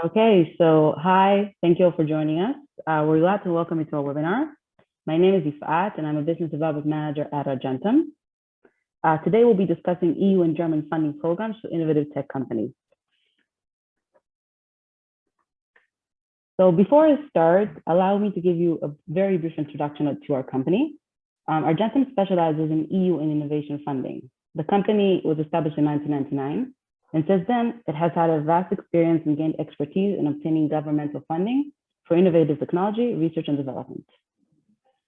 Okay, so hi, thank you all for joining us. We're glad to welcome you to our webinar. My name is Yifat, and I'm a business development manager at Argentum. Today, we'll be discussing EU and German funding programs for innovative tech companies. So before I start, allow me to give you a very brief introduction to our company. Argentum specializes in EU and innovation funding. The company was established in 1999. And since then, it has had a vast experience and gained expertise in obtaining governmental funding for innovative technology, research, and development.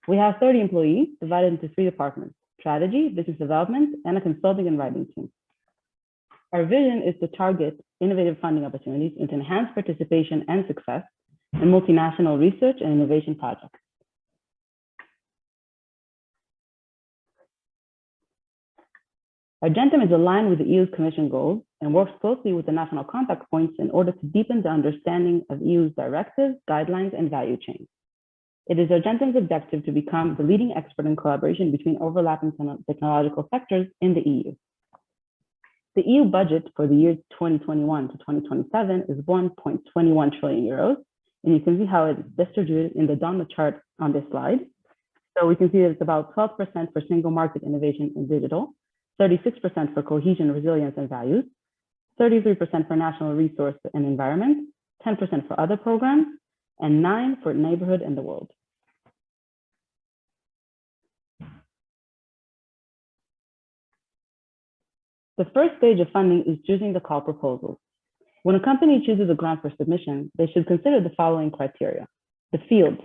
We have 30 employees divided into 3 departments: strategy, business development, and a consulting and writing team. Our vision is to target innovative funding opportunities and to enhance participation and success in multinational research and innovation projects. Argentum is aligned with the EU's Commission goals and works closely with the national contact points in order to deepen the understanding of EU's directives, guidelines, and value chains. It is Argentum's objective to become the leading expert in collaboration between overlapping technological sectors in the EU. The EU budget for the year 2021 to 2027 is 1.21 trillion euros, and you can see how it's distributed in the donut chart on this slide. So we can see that it's about 12% for single market innovation in digital, 36% for cohesion, resilience, and values, 33% for national resource and environment, 10% for other programs, and 9% for neighborhood and the world. The first stage of funding is choosing the call proposals. When a company chooses a grant for submission, they should consider the following criteria: the field.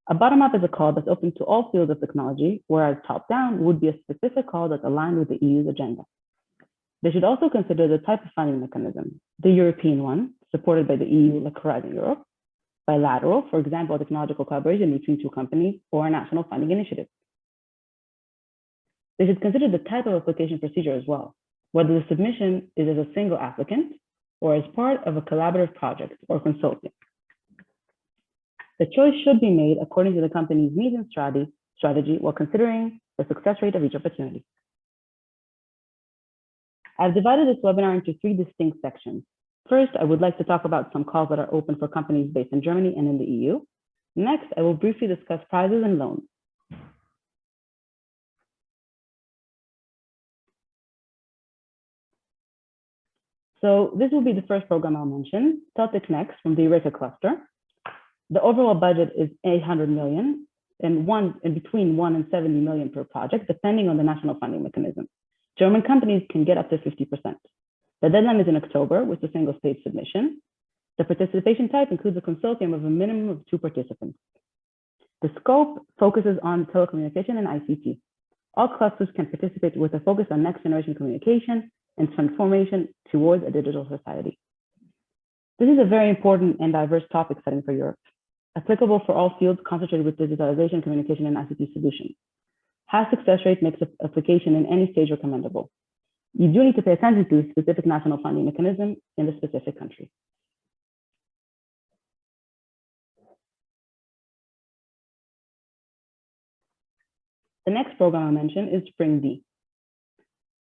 A bottom-up is a call that's open to all fields of technology, whereas top-down would be a specific call that's aligned with the EU's agenda. They should also consider the type of funding mechanism: the European one, supported by the EU, like Horizon Europe; bilateral, for example, a technological collaboration between 2 companies, or a national funding initiative. They should consider the type of application procedure as well, whether the submission is as a single applicant or as part of a collaborative project or consulting. The choice should be made according to the company's needs and strategy while considering the success rate of each opportunity. I've divided this webinar into 3 distinct sections. First, I would like to talk about some calls that are open for companies based in Germany and in the EU. Next, I will briefly discuss prizes and loans. So this will be the first program I'll mention, Celtic Next from the Eureka cluster. The overall budget is 800 million and between 1 and 70 million per project, depending on the national funding mechanism. German companies can get up to 50%. The deadline is in October with a single stage submission. The participation type includes a consortium of a minimum of 2 participants. The scope focuses on telecommunication and ICT. All clusters can participate with a focus on next generation communication and transformation towards a digital society. This is a very important and diverse topic setting for Europe, applicable for all fields concentrated with digitalization, communication, and ICT solutions. High success rate makes application in any stage recommendable. You do need to pay attention to the specific national funding mechanism in the specific country. The next program I mentioned is Spring D.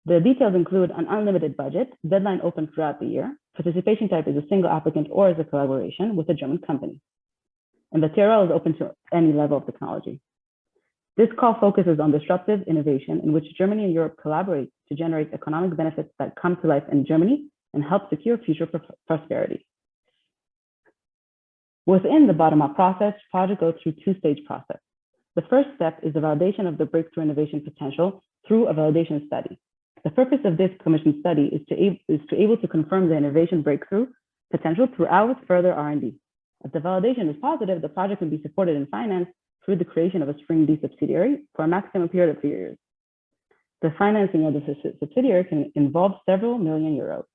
The details include an unlimited budget, deadline open throughout the year. Participation type is a single applicant or as a collaboration with a German company. And the TRL is open to any level of technology. This call focuses on disruptive innovation in which Germany and Europe collaborate to generate economic benefits that come to life in Germany and help secure future prosperity. Within the bottom-up process, project goes through 2-stage process. The first step is the validation of the breakthrough innovation potential through a validation study. The purpose of this commission study is to able to confirm the innovation breakthrough potential throughout further R&D. If the validation is positive, the project can be supported and financed through the creation of a Spring D subsidiary for a maximum period of 3 years. The financing of the subsidiary can involve several million euros.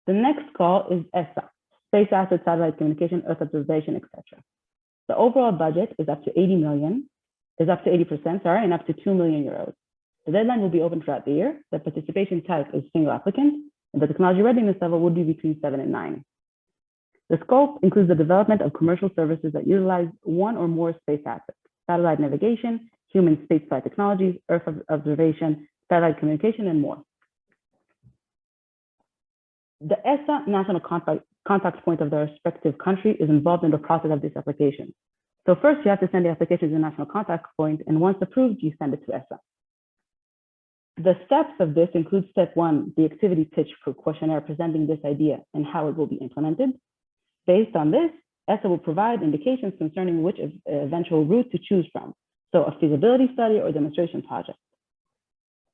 The next call is ESA, Space Asset Satellite Communication, Earth Observation, etc. The overall budget is up to 80%, and up to 2 million euros. The deadline will be open throughout the year. The participation type is single applicant, and the technology readiness level would be between 7 and 9. The scope includes the development of commercial services that utilize one or more space assets: satellite navigation, human spaceflight technologies, Earth observation, satellite communication, and more. The ESA national contact point of the respective country is involved in the process of this application. So first, you have to send the application to the national contact point, and once approved, you send it to ESA. The steps of this include step 1, the activity pitch for questionnaire presenting this idea and how it will be implemented. Based on this, ESA will provide indications concerning which eventual route to choose from, so a feasibility study or demonstration project.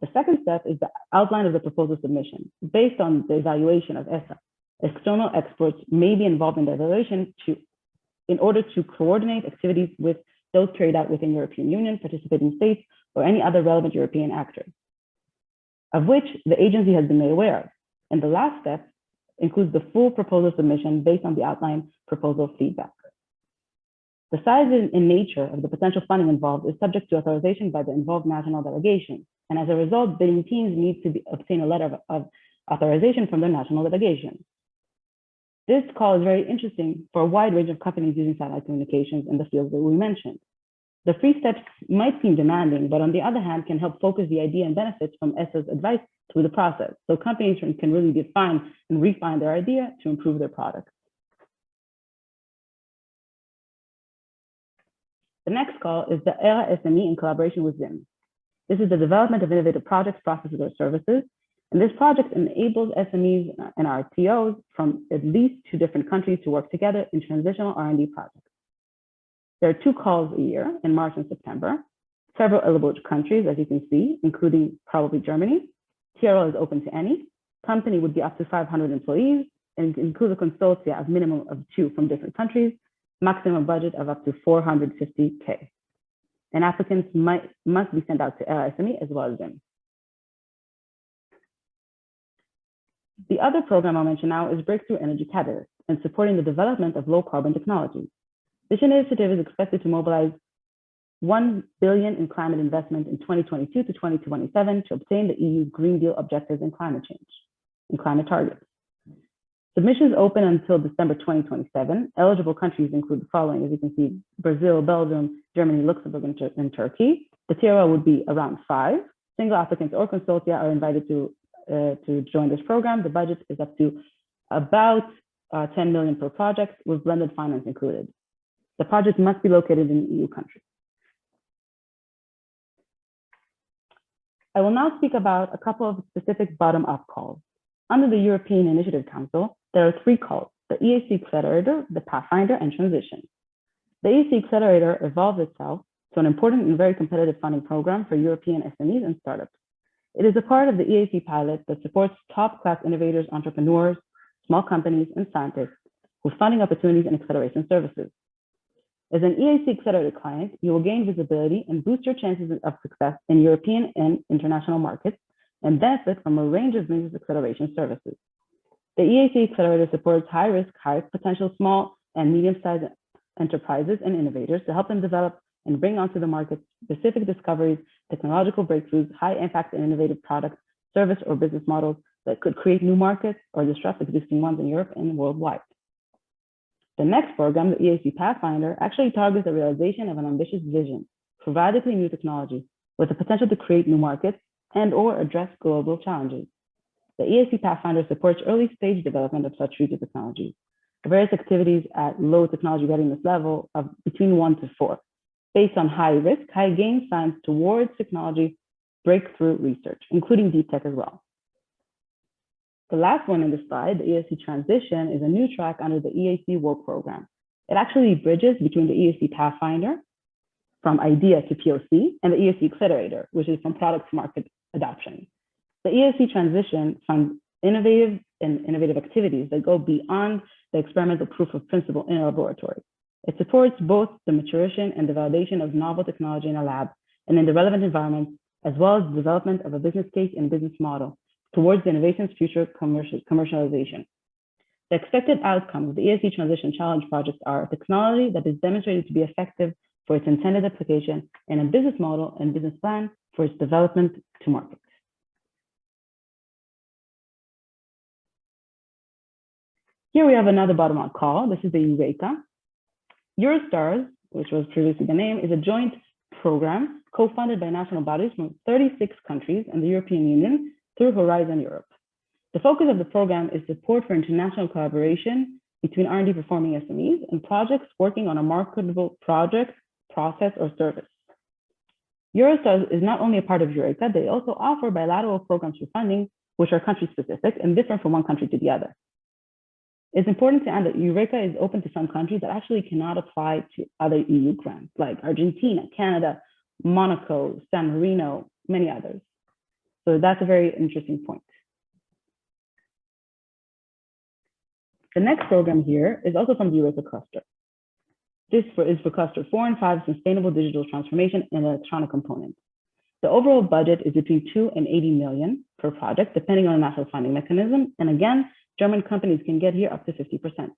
The second step is the outline of the proposal submission. Based on the evaluation of ESA, external experts may be involved in the evaluation in order to coordinate activities with those carried out within European Union, participating states, or any other relevant European actors, of which the agency has been made aware of. And the last step includes the full proposal submission based on the outline proposal feedback. The size and nature of the potential funding involved is subject to authorization by the involved national delegation. And as a result, bidding teams need to obtain a letter of authorization from their national delegation. This call is very interesting for a wide range of companies using satellite communications in the fields that we mentioned. The 3 steps might seem demanding, but on the other hand, can help focus the idea and benefits from ESA's advice through the process. So companies can really define and refine their idea to improve their product. The next call is the ERA SME in collaboration with ZIM. This is the development of innovative projects, processes, or services. And this project enables SMEs and RTOs from at least 2 different countries to work together in transitional R&D projects. There are 2 calls a year in March and September. Several eligible countries, as you can see, including probably Germany. TRL is open to any. Company would be up to 500 employees and includes a consortia of minimum of 2 from different countries, maximum budget of up to 450K. And applicants must be sent out to LSME as well as ZIM. The other program I'll mention now is Breakthrough Energy Catalyst and supporting the development of low carbon technologies. This initiative is expected to mobilize $1 billion in climate investment in 2022 to 2027 to obtain the EU's Green Deal objectives in climate change and climate targets. Submissions open until December 2027. Eligible countries include the following, as you can see: Brazil, Belgium, Germany, Luxembourg, and Turkey. The TRL would be around 5. Single applicants or consortia are invited to join this program. The budget is up to about 10 million per project with blended finance included. The project must be located in an EU country. I will now speak about a couple of specific bottom-up calls. Under the European Initiative Council, there are 3 calls: the EAC Accelerator, the Pathfinder, and Transition. The EAC Accelerator evolved itself to an important and very competitive funding program for European SMEs and startups. It is a part of the EAC pilot that supports top-class innovators, entrepreneurs, small companies, and scientists with funding opportunities and acceleration services. As an EAC Accelerator client, you will gain visibility and boost your chances of success in European and international markets and benefit from a range of business acceleration services. The EAC Accelerator supports high-risk, high-potential small and medium-sized enterprises and innovators to help them develop and bring onto the market specific discoveries, technological breakthroughs, high-impact and innovative products, service or business models that could create new markets or disrupt existing ones in Europe and worldwide. The next program, the EAC Pathfinder, actually targets the realization of an ambitious vision for radically new technology with the potential to create new markets and or address global challenges. The EAC Pathfinder supports early stage development of such future technologies, various activities at low technology readiness level of between 1 to 4, based on high risk, high gain science towards technology breakthrough research, including deep tech as well. The last one in the slide, the EAC Transition, is a new track under the EAC Work Program. It actually bridges between the EAC Pathfinder from idea to POC and the EAC Accelerator, which is from product to market adoption. The EAC Transition funds innovative activities that go beyond the experimental proof of principle in a laboratory. It supports both the maturation and the validation of novel technology in a lab and in the relevant environment, as well as the development of a business case and business model towards the innovation's future commercialization. The expected outcome of the EAC Transition Challenge projects are a technology that is demonstrated to be effective for its intended application and a business model and business plan for its development to market. Here we have another bottom-up call. This is the Eureka. Eurostars, which was previously the name, is a joint program co-funded by national bodies from 36 countries and the European Union through Horizon Europe. The focus of the program is support for international collaboration between R&D performing SMEs and projects working on a marketable project, process, or service. Eurostars is not only a part of Eureka, they also offer bilateral programs for funding, which are country-specific and different from one country to the other. It's important to add that Eureka is open to some countries that actually cannot apply to other EU grants, like Argentina, Canada, Monaco, San Marino, many others. So that's a very interesting point. The next program here is also from the Eureka cluster. This is for cluster 4 and 5, sustainable digital transformation and electronic components. The overall budget is between 2 and 80 million per project, depending on the national funding mechanism. And again, German companies can get here up to 50%.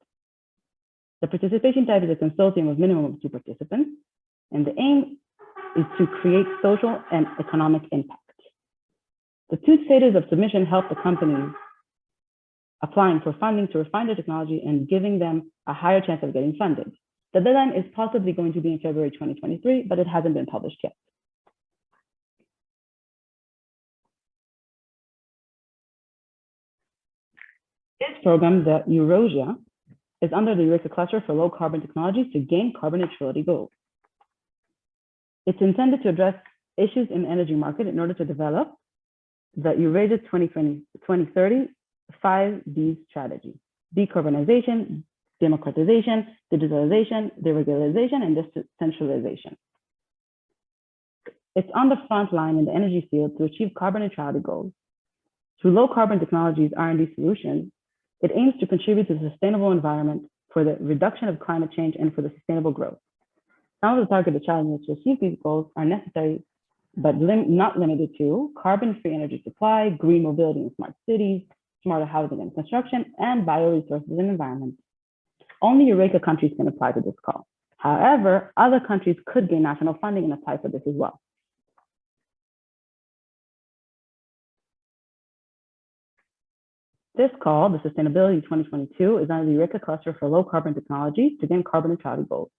The participation type is a consortium with minimum of 2 participants, and the aim is to create social and economic impact. The 2 stages of submission help the companies applying for funding to refine their technology and giving them a higher chance of getting funded. The deadline is possibly going to be in February 2023, but it hasn't been published yet. This program, the Eurasia, is under the Eureka cluster for low carbon technologies to gain carbon neutrality goals. It's intended to address issues in the energy market in order to develop the Eurasia 2030 5D strategy: decarbonization, democratization, digitalization, deregulation, and decentralization. It's on the front line in the energy field to achieve carbon neutrality goals. Through low carbon technologies R&D solutions, it aims to contribute to the sustainable environment for the reduction of climate change and for the sustainable growth. Some of the targeted challenges to achieve these goals are necessary, but not limited to carbon-free energy supply, green mobility in smart cities, smarter housing and construction, and bioresources and environment. Only Eureka countries can apply to this call. However, other countries could gain national funding and apply for this as well. This call, the Sustainability 2022, is under the Eureka cluster for low carbon technologies to gain carbon neutrality goals.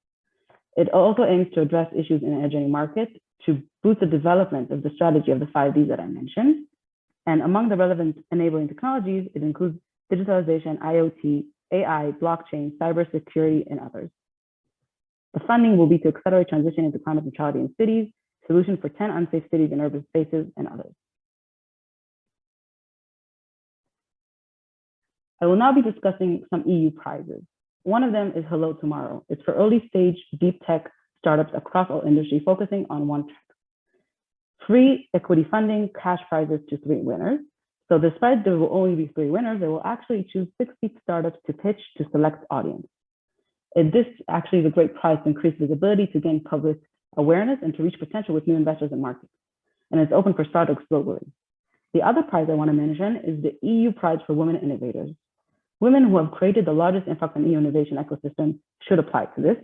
It also aims to address issues in the energy market to boost the development of the strategy of the 5Ds that I mentioned. And among the relevant enabling technologies, it includes digitalization, IoT, AI, blockchain, cybersecurity, and others. The funding will be to accelerate transition into climate neutrality in cities, solution for 10 unsafe cities and urban spaces, and others. I will now be discussing some EU prizes. One of them is Hello Tomorrow. It's for early stage deep tech startups across all industry, focusing on one track. Free equity funding, cash prizes to 3 winners. So despite there will only be 3 winners, they will actually choose 60 startups to pitch to select audience. This actually is a great prize to increase visibility, to gain public awareness, and to reach potential with new investors and markets. And it's open for startups globally. The other prize I want to mention is the EU Prize for Women Innovators. Women who have created the largest impact on EU innovation ecosystem should apply to this,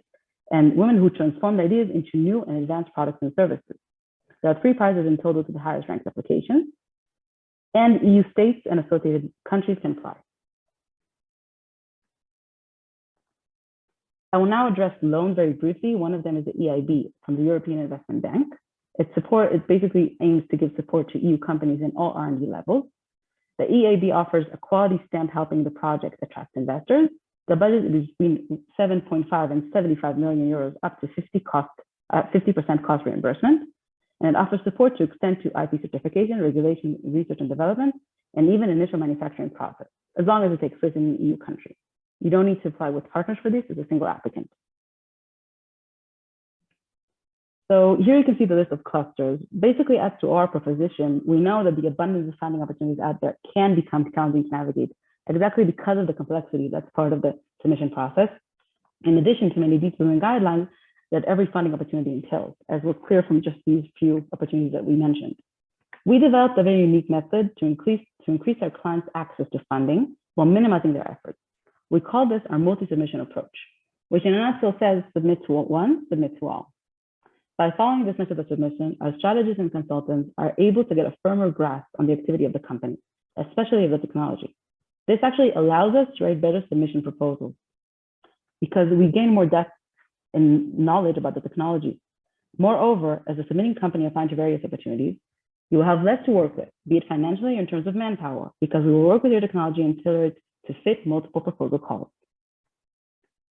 and women who transformed ideas into new and advanced products and services. There are 3 prizes in total to the highest ranked applications, and EU states and associated countries can apply. I will now address loans very briefly. One of them is the EIB from the European Investment Bank. It basically aims to give support to EU companies in all R&D levels. The EIB offers a quality stamp helping the project attract investors. The budget is between 7.5 and 75 million euros, up to 50% cost reimbursement. And it offers support to extend to IP certification, regulation, research and development, and even initial manufacturing process, as long as it takes place in an EU country. You don't need to apply with partners for this as a single applicant. So here you can see the list of clusters. Basically, as to our proposition, we know that the abundance of funding opportunities out there can become challenging to navigate, exactly because of the complexity that's part of the submission process, in addition to many details and guidelines that every funding opportunity entails, as was clear from just these few opportunities that we mentioned. We developed a very unique method to increase our clients' access to funding while minimizing their efforts. We call this our multi-submission approach, which in a nutshell says submit to one, submit to all. By following this method of submission, our strategists and consultants are able to get a firmer grasp on the activity of the company, especially of the technology. This actually allows us to write better submission proposals because we gain more depth and knowledge about the technology. Moreover, as a submitting company applying to various opportunities, you will have less to work with, be it financially or in terms of manpower, because we will work with your technology and tailor it to fit multiple proposal calls.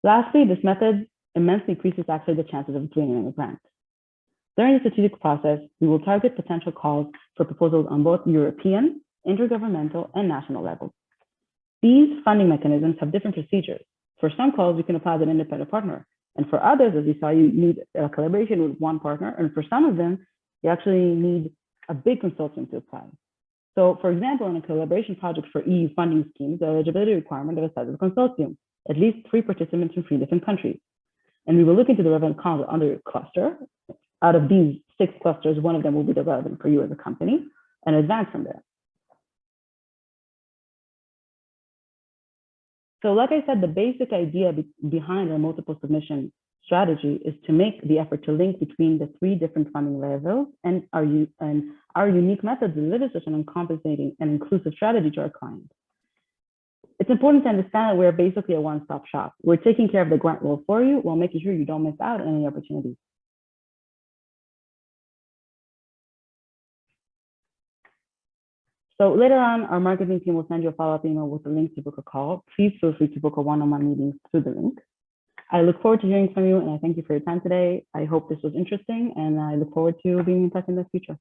Lastly, this method immensely increases actually the chances of winning a grant. During the strategic process, we will target potential calls for proposals on both European, intergovernmental, and national levels. These funding mechanisms have different procedures. For some calls, you can apply as an independent partner. And for others, as you saw, you need a collaboration with one partner. And for some of them, you actually need a big consortium to apply. So for example, in a collaboration project for EU funding schemes, the eligibility requirement of a size of a consortium, at least 3 participants from 3 different countries. And we will look into the relevant calls under your cluster. Out of these 6 clusters, one of them will be the relevant for you as a company, and advance from there. So like I said, the basic idea behind our multiple submission strategy is to make the effort to link between the 3 different funding levels, and our unique methods deliver such an encompassing and inclusive strategy to our clients. It's important to understand that we're basically a one-stop shop. We're taking care of the grant role for you while making sure you don't miss out on any opportunities. So later on, our marketing team will send you a follow-up email with the link to book a call. Please feel free to book a one-on-one meeting through the link. I look forward to hearing from you, and I thank you for your time today. I hope this was interesting, and I look forward to being in touch in the future.